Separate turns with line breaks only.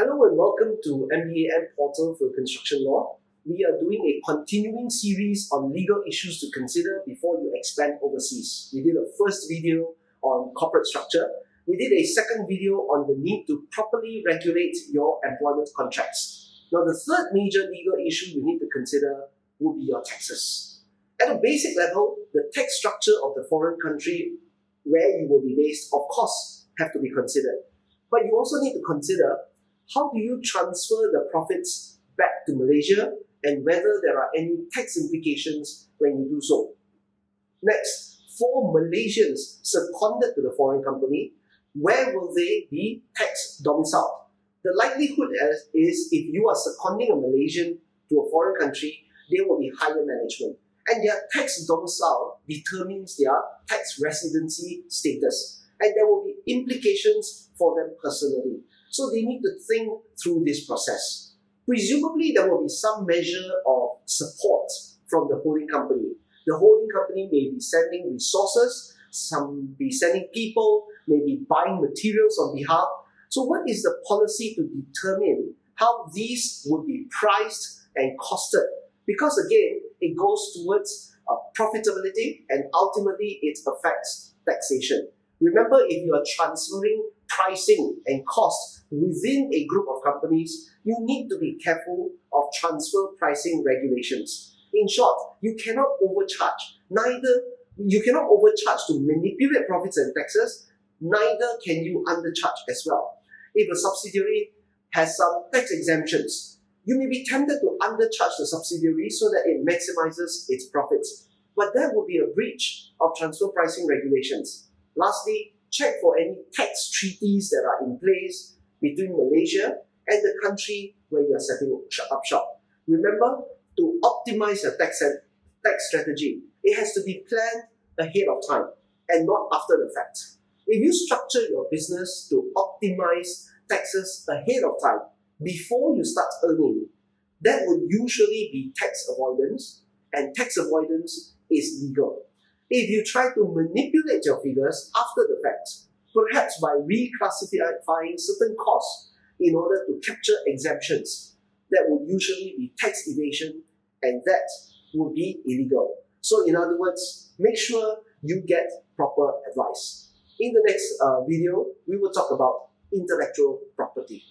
Hello and welcome to MBAM Portal for Construction Law. We are doing a continuing series on legal issues to consider before you expand overseas. We did a first video on corporate structure. We did a second video on the need to properly regulate your employment contracts. Now, the third major legal issue you need to consider will be your taxes. At a basic level, the tax structure of the foreign country where you will be based, of course, have to be considered. But you also need to consider how do you transfer the profits back to Malaysia and whether there are any tax implications when you do so. Next, for Malaysians seconded to the foreign company, where will they be tax domiciled? The likelihood is if you are seconding a Malaysian to a foreign country, they will be higher management. And their tax domicile determines their tax residency status. And there will be implications for them personally. So they need to think through this process. Presumably, there will be some measure of support from the holding company. The holding company may be sending resources, some be sending people, maybe buying materials on behalf. So what is the policy to determine how these would be priced and costed? Because again, it goes towards profitability and ultimately it affects taxation. Remember, if you are transferring pricing and cost within a group of companies, you need to be careful of transfer pricing regulations. In short, you cannot overcharge. You cannot overcharge to manipulate profits and taxes, neither can you undercharge as well. If a subsidiary has some tax exemptions, you may be tempted to undercharge the subsidiary so that it maximizes its profits. But that would be a breach of transfer pricing regulations. Lastly, check for any tax treaties that are in place between Malaysia and the country where you are setting up shop. Remember, to optimize your tax strategy, it has to be planned ahead of time and not after the fact. If you structure your business to optimize taxes ahead of time, before you start earning, that would usually be tax avoidance, and tax avoidance is legal. If you try to manipulate your figures after the fact, perhaps by reclassifying certain costs in order to capture exemptions, that would usually be tax evasion, and that would be illegal. So in other words, make sure you get proper advice. In the next video, we will talk about intellectual property.